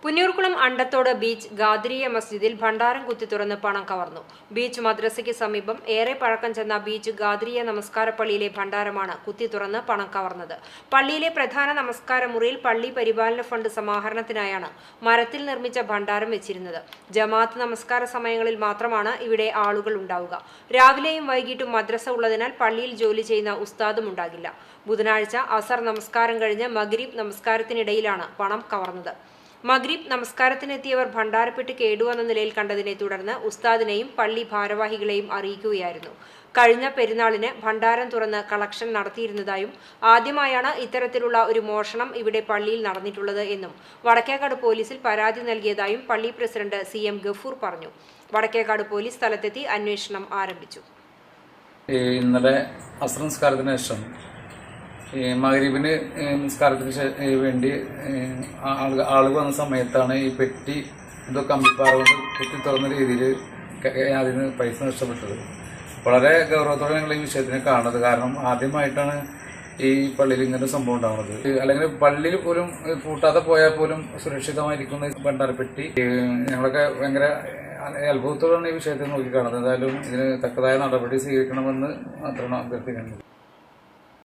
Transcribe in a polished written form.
Punnoorkulam Andathode beach ഗാദ്രിയ മസ്ജിദിൽ ഭണ്ഡാരം കുത്തി തുറന്ന് പണം കവർന്നു. ബീച്ച് മദ്രസയ്ക്ക് സമീപം ഏറെ പഴക്കം ചെന്ന ബീച്ച് ഗാദ്രിയ നമസ്കാര പള്ളിയിലെ ഭണ്ഡാരമാണ് കുത്തി തുറന്ന് പണം കവർന്നത്. പള്ളിയിലെ പ്രധാന നമസ്കാര മുറിയിൽ പള്ളി പരിപാലന ഫണ്ട് സമാഹരണത്തിനായാണ് മരത്തിൽ നിർമ്മിച്ച ഭണ്ഡാരം വെച്ചിരുന്നത്. ജമാഅത്ത് നമസ്കാര സമയങ്ങളിൽ മാത്രമാണ് ഇവിടെ ആളുകൾ ഉണ്ടാവുക. രാവിലെയും വൈകിട്ടും മദ്രസ ഉള്ളതിനാൽ പള്ളിയിൽ ജോലി ചെയ്യുന്ന ഉസ്താദും ഉണ്ടാകില്ല. ബുധനാഴ്ച അസർ നമസ്കാരം കഴിഞ്ഞ് മഗ്രിബ് നമസ്കാരത്തിനിടയിലാണ് പണം കവർന്നത്. മഗ്രിബ് നമസ്കാരത്തിനെത്തിയവർ ഭണ്ഡാരപ്പെട്ട് കേടുവന്ന നിലയിൽ കണ്ടതിനെ തുടർന്ന് ഉസ്താദിനെയും പള്ളി ഭാരവാഹികളെയും അറിയിക്കുകയായിരുന്നു. കഴിഞ്ഞ പെരുന്നാളിന് ഭണ്ഡാരം തുറന്ന് കളക്ഷൻ നടത്തിയിരുന്നതായും ആദ്യമായാണ് ഇത്തരത്തിലുള്ള ഒരു മോഷണം ഇവിടെ പള്ളിയിൽ നടന്നിട്ടുള്ളത് എന്നും വടക്കേക്കാട് പോലീസിൽ പരാതി നൽകിയതായും പള്ളി പ്രസിഡന്റ് CM ഗഫൂർ പറഞ്ഞു. വടക്കേക്കാട് പോലീസ് സ്ഥലത്തെത്തി അന്വേഷണം ആരംഭിച്ചു. ഇന്നലെ അസ്ർ നിസ്കാരത്തിന് ശേഷം മഗ്രിബിന് നിസ്കാരത്തിന് വേണ്ടി ആളുകൾ വന്ന സമയത്താണ് ഈ പെട്ടി എന്തോ കമ്പിപ്പാറ കൊണ്ട് കുത്തി തുറന്ന രീതിയിൽ അതിന് പൈസ നഷ്ടപ്പെട്ടത്. വളരെ ഗൗരവത്തോടെ ഞങ്ങൾ ഈ വിഷയത്തിനെ കാണുന്നത്. കാരണം ആദ്യമായിട്ടാണ് ഈ പള്ളിയിൽ ഇങ്ങനെ സംഭവം ഉണ്ടാവുന്നത്. അല്ലെങ്കിൽ പള്ളിയിൽ പോലും പൂട്ടാതെ പോയാൽ പോലും സുരക്ഷിതമായിരിക്കുന്ന ഭണ്ഡാരപ്പെട്ടി ഞങ്ങളൊക്കെ ഭയങ്കര അത്ഭുതത്തോടാണ് ഈ വിഷയത്തെ നോക്കി കാണുന്നത്. എന്തായാലും ഇതിന് തക്കതായ നടപടി സ്വീകരിക്കണമെന്ന് മാത്രമാണ് അഭ്യർത്ഥിക്കുന്നത്.